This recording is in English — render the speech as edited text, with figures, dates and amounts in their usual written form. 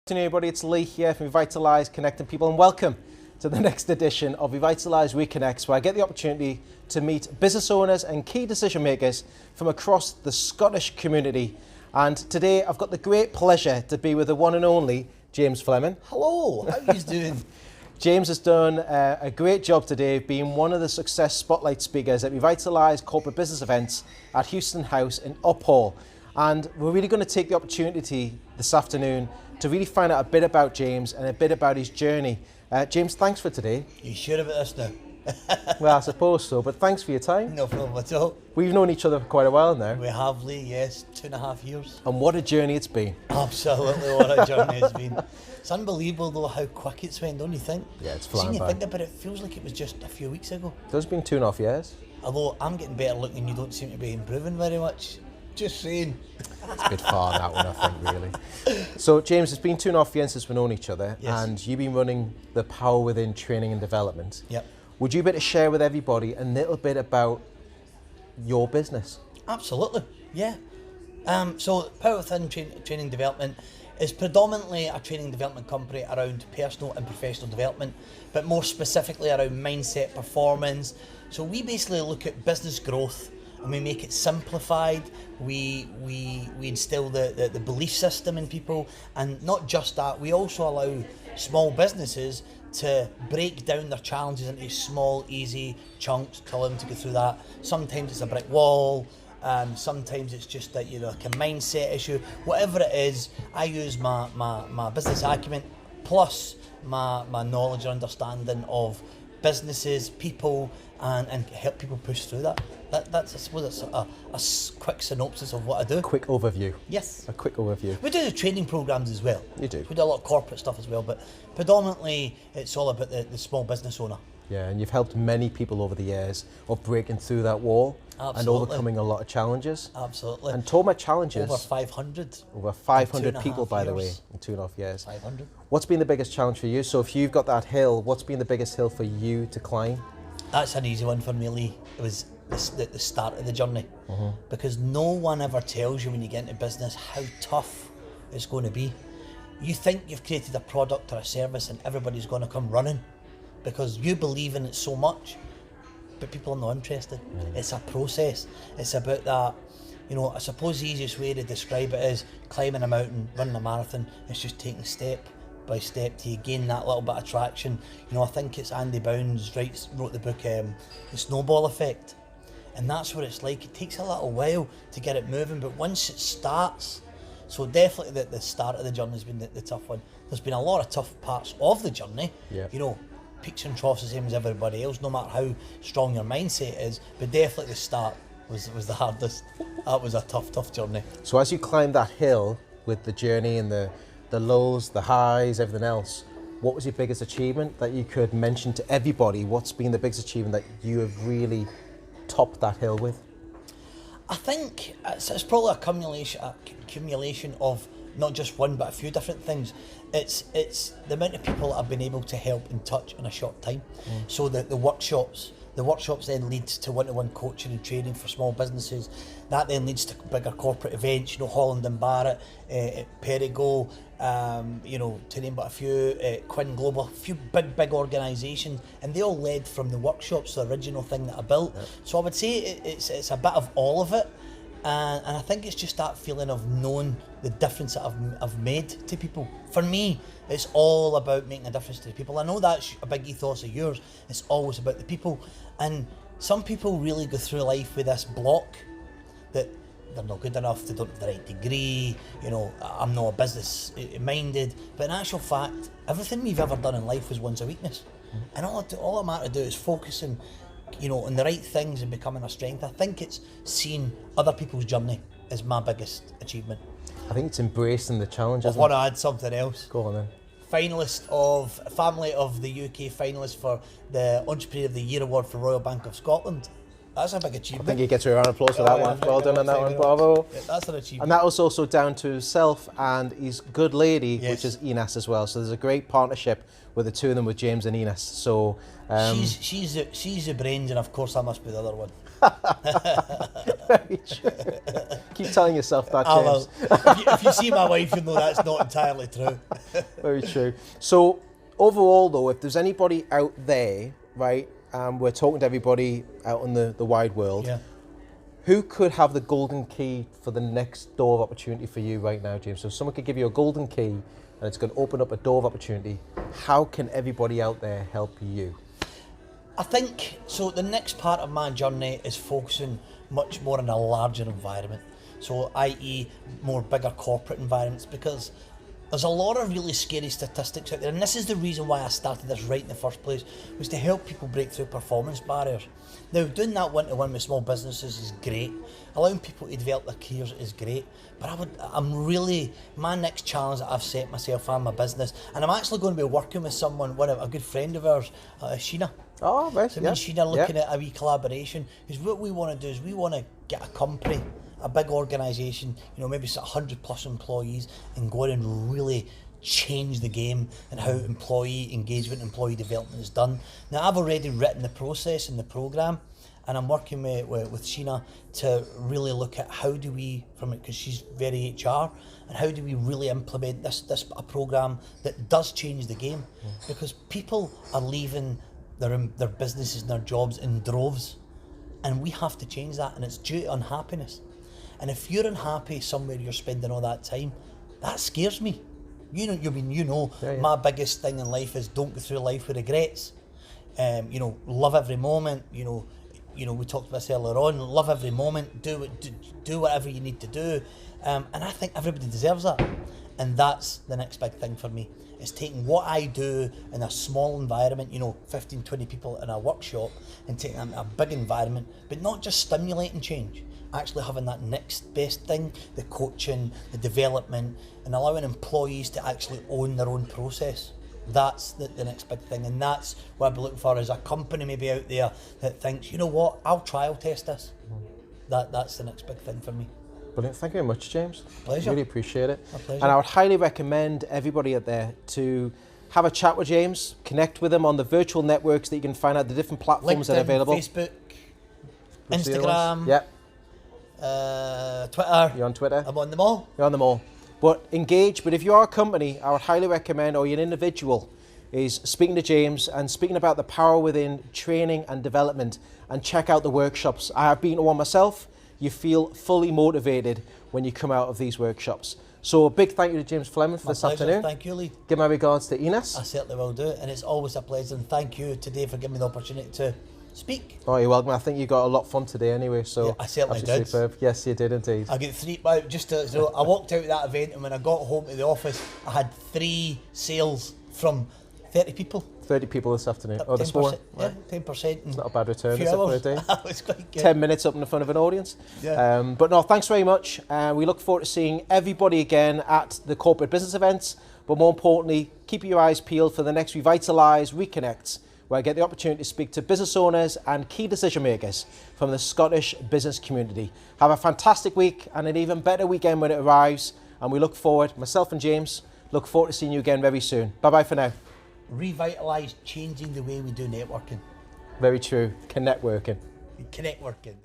Good afternoon, everybody. It's Lee here from Revitalise Connecting People, and welcome to the next edition of Revitalise Re Connects, where I get the opportunity to meet business owners and key decision makers from across the Scottish community. And today I've got the great pleasure to be with the one and only James Fleming. Hello, how are you doing? James has done a great job today, being one of the success spotlight speakers at Revitalise corporate business events at Houston House in Uphall. And we're really going to take the opportunity this afternoon to really find out a bit about James and a bit about his journey. James, thanks for today. You sure about this now? Well, I suppose so, but thanks for your time. No problem at all. We've known each other for quite a while now. We have, Lee, yes, 2.5 years. And what a journey it's been. Absolutely, what a journey it's been. It's unbelievable though how quick it's went, don't you think? Yeah, it's flying by. When you think about it, it feels like it was just a few weeks ago. It has been 2.5 years. Although I'm getting better looking and you don't seem to be improving very much. Just saying. It's a bit far that one, I think, really. So, James, it's been 2.5 years since we've known each other, yes. And you've been running the Power Within training and development. Yep. Would you be able to share with everybody a little bit about your business? Absolutely, yeah. So Power Within Training Development is predominantly a training development company around personal and professional development, but more specifically around mindset, performance. So we basically look at business growth and we make it simplified. We instill the belief system in people, and not just that, we also allow small businesses to break down their challenges into small, easy chunks to allow them to go through that. Sometimes it's a brick wall, sometimes it's just like a mindset issue. Whatever it is, I use my business acumen plus my knowledge and understanding of businesses, people, and help people push through that. That's I suppose it's a quick synopsis of what I do. Quick overview. Yes. A quick overview. We do the training programs as well. You do. We do a lot of corporate stuff as well, but predominantly it's all about the small business owner. Yeah, and you've helped many people over the years of breaking through that wall. Absolutely. And overcoming a lot of challenges. Absolutely. And talking about challenges. Over 500. Over 500 people, by the way, in 2.5 years. 500. What's been the biggest challenge for you? So if you've got that hill, what's been the biggest hill for you to climb? That's an easy one for me, Lee. It was the start of the journey. Because no one ever tells you when you get into business how tough it's going to be. You think you've created a product or a service and everybody's going to come running because you believe in it so much, but people are not interested. It's a process. It's about that, I suppose the easiest way to describe it is climbing a mountain, running a marathon. It's just taking step by step till you gain that little bit of traction. I think it's Andy Bounds wrote the book The Snowball Effect, and that's what it's like. It takes a little while to get it moving, but once it starts, so definitely the start of the journey has been the tough one. There's been a lot of tough parts of the journey. Yeah. Peaks and troughs the same as everybody else, no matter how strong your mindset is, but definitely the start was the hardest. That was a tough journey. So as you climb that hill with the journey and the lows, the highs, everything else, what was your biggest achievement that you could mention to everybody? What's been the biggest achievement that you have really topped that hill with? I think it's probably a accumulation of not just one but a few different things. It's the amount of people that I've been able to help and touch in a short time. So the workshops then lead to one-to-one coaching and training for small businesses. That then leads to bigger corporate events, Holland and Barrett, Perigo, to name but a few, Quinn Global, a few big organisations, and they all led from the workshops, the original thing that I built. Yep. So I would say it's a bit of all of it, and I think it's just that feeling of knowing the difference that I've made to people. For me, it's all about making a difference to the people. I know that's a big ethos of yours. It's always about the people, and some people really go through life with this block that they're not good enough, they don't have the right degree, I'm not business minded, but in actual fact, everything we've ever done in life was once a weakness. And all I'm out to do is focusing, on the right things and becoming a strength. I think it's seeing other people's journey is my biggest achievement. I think it's embracing the challenge. I want to add something else. Go on then. Family of the UK finalist for the Entrepreneur of the Year Award for Royal Bank of Scotland. That's a big I achievement. think he gets a round of applause for that one. Well done on that one, bravo. Yeah, that's an achievement. And that was also down to himself and his good lady, Yes. which is Ines as well. So there's a great partnership with the two of them, with James and Ines. So she's the brains, and of course I must be the other one. very true. Keep telling yourself that, I James. will. If you see my wife, you'll know that's not entirely true. Very true. So overall, though, if there's anybody out there, right, we're talking to everybody out in the wide world. Yeah. Who could have the golden key for the next door of opportunity for you right now, James? So if someone could give you a golden key and it's going to open up a door of opportunity, how can everybody out there help you? I think, so the next part of my journey is focusing much more on a larger environment. So i.e. more bigger corporate environments, because there's a lot of really scary statistics out there, and this is the reason why I started this right in the first place, was to help people break through performance barriers. Now, doing that one-to-one with small businesses is great. Allowing people to develop their careers is great. But my next challenge that I've set myself and my business, and I'm actually going to be working with someone, a good friend of ours, Sheena. Oh, right. So me and Sheena are looking at a wee collaboration, because what we want to do is we want to get a company, a big organisation, maybe 100 plus employees, and go in and really change the game and how employee engagement, employee development is done. Now, I've already written the process and the programme, and I'm working with Sheena to really look at how do we, because she's very HR, and how do we really implement a programme that does change the game, because people are leaving their businesses and their jobs in droves, and we have to change that, and it's due to unhappiness. And if you're unhappy somewhere you're spending all that time, that scares me. My biggest thing in life is don't go through life with regrets. Love every moment. We talked about this earlier on. Love every moment. Do whatever you need to do. And I think everybody deserves that. And that's the next big thing for me. Is taking what I do in a small environment, 15, 20 people in a workshop, and taking them to a big environment, but not just stimulating change. Actually having that next best thing, the coaching, the development, and allowing employees to actually own their own process. That's the next big thing, and that's what I'd be looking for, is a company maybe out there that thinks, you know what, I'll trial test this. That's the next big thing for me. Brilliant. Thank you very much, James. Pleasure. Really appreciate it. My pleasure. And I would highly recommend everybody out there to have a chat with James, connect with him on the virtual networks that you can find out the different platforms that are available. Facebook, What's the other ones? Instagram. Yep. Twitter. You're on Twitter? I'm on them all. You're on them all. But engage. But if you are a company, I would highly recommend, or you're an individual, is speaking to James and speaking about the power within training and development, and check out the workshops. I have been to one myself. You feel fully motivated when you come out of these workshops. So a big thank you to James Fleming for this afternoon. Thank you, Lee. Give my regards to Ines. I certainly will do, and it's always a pleasure. And thank you today for giving me the opportunity to speak. Oh, you're welcome. I think you got a lot of fun today anyway. So Yeah, I certainly absolutely did. Superb. Yes, you did indeed. I get three. Well, so I walked out of that event, and when I got home to the office, I had 3 sales from 30 people. 30 people this afternoon. Up Oh, this morning. 10%, yeah, 10%. It's not a bad return, few is it, for a hours. day? That was quite good. 10 minutes up in the front of an audience. Yeah. But no, thanks very much. We look forward to seeing everybody again at the corporate business events. But more importantly, keep your eyes peeled for the next Revitalise Re Connects, where I get the opportunity to speak to business owners and key decision makers from the Scottish business community. Have a fantastic week and an even better weekend when it arrives. And we look forward, myself and James, look forward to seeing you again very soon. Bye-bye for now. Revitalise changing the way we do networking. Very true. Connect working. Connect working.